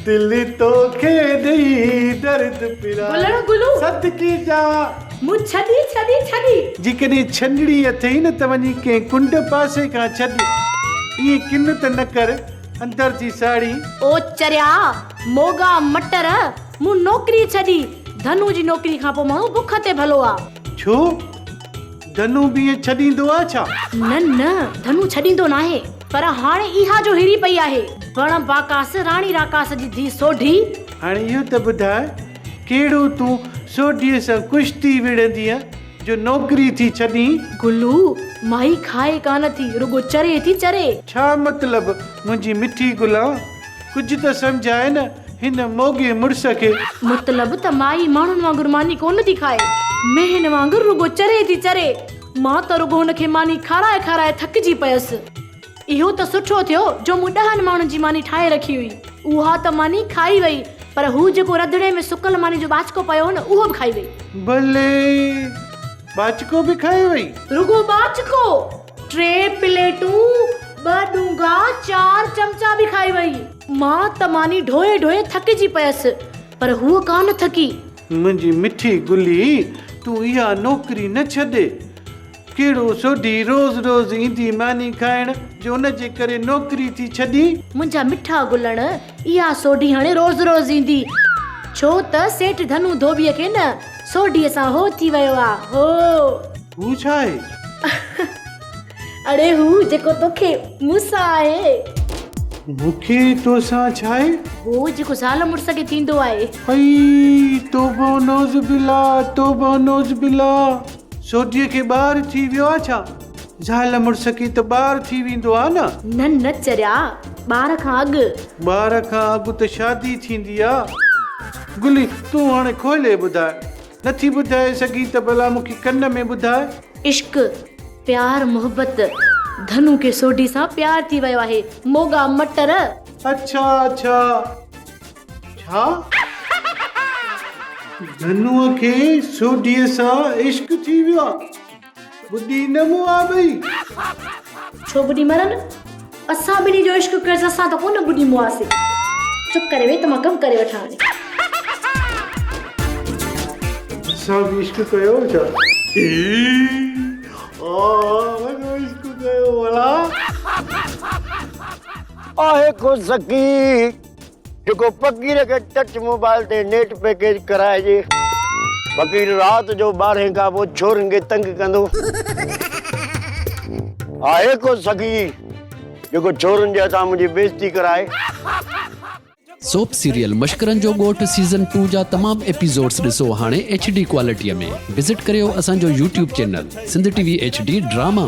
दिल तो खे ॾेई दर्द पिरा गुलड़ गुलू सदकी जावा मूं छॾी छॾी छॾी जेकॾहिं छंडड़ी अथई न त वञी कंहिं कुंड पासे खां छॾ इएं किन त न कर अंदर जी साड़ी ओ चरिया मोगा मटर मूं नौकरी छॾी धनु जी नौकरी खां पोइ माण्हू बुख ते भलो आहे छो धनु बि इएं छॾींदो आहे छा न न धनु छॾींदो नाहे पर हाणे इहा जो हिरी पई आहे वण बाकास राणी राकास जी धी सोढी हाणे इहो त ॿुधाए कहिड़ो तूं सोढीअ सां कुश्ती विढ़ंदीअ जो नौकरी थी छॾी गुलू माई खाए कान थी रुगो चरे थी चरे छा मतिलबु मुंहिंजी मिठी गुलां कुझु त सम्झाए न हिन मोगे मुड़ुस खे मतिलबु त माई माण्हुनि वांगुरु मानी कोन थी खाए महिन वांगुरु रुगो चरे थी चरे मां त रुगो हुनखे मानी खाराए खाराए थकिजी पयसि इहो त सुठो थियो जो मूं 10 माण्हुनि जी मानी ठाहे रखी हुई उहा त मानी खाई वई पर हू जेको रंधिणे में सुकल मानी जो बाचको पियो न उहो बि खाई वई भले बाचको बि खाए वई रुगो बाचको 3 प्लेटूं 2 डूंगा 4 चमचा बि खाई वई मां त मानी ढोए ढोए थकिजी पयसि पर हूअ कान थकी मुंहिंजी मिठी गुली तूं इहा नौकरी न छॾे कहिड़ो सोढी रोज़ रोज़ ईंदी मानी खाइण जो हुनजे करे नौकरी थी छॾी मुंहिंजा मिठा गुलण इहा सोढी हाणे रोज़ रोज़ ईंदी छो त सेठ धनु धोबीअ खे न सोढीअ सां हो थी वियो आहे हो हू छा आहे अड़े हू जेको तोखे मूंसां आहे मूंखे तोसां छा आहे हो जेको ज़ाल मुड़ुस खे थींदो आहे हई तोबो नौज़ बिला सोढीअ खे ॿार थी वियो आहे छा ज़ाल मुड़ुस खे त ॿार थी वेंदो आहे न न चरिया ॿार खां अॻु त शादी थींदी आहे गुली तूं हाणे खोले ॿुधाए नथी ॿुधाए सघी त भला मूंखे कन में ॿुधाए इश्क प्यार मोहब्बत धनु खे सोढी सां प्यार थी वियो आहे मोगा मटर अच्छा छा धनुअ खे सोढीअ सां इश्क थी वियो आहे ॿुधी न मूं आहे भई छो ॿुधी मरन असां ॿिनी जो इश्क कयोसीं असां त कोन ॿुधी मुआसीं चुप करे वेह त मां कमु करे वठां असां बि इश्क कयो छा इश्क कयो भला आहे को सकी जेको फ़क़ीर खे टच मोबाइल ते नेट पैकेज कराइजे फ़क़ीर राति जो 12 खां पोइ छोरनि खे तंग कंदो आहे को सकी जेको छोरनि जे हथां मुंहिंजी बेइज़ती कराए सोप सीरियल मश्करनि जो ॻोठ सीज़न 2 जा तमामु एपिसोड्स ॾिसो हाणे HD क्वालिटीअ में विज़िट करियो असांजो YouTube channel Sindh TV HD drama.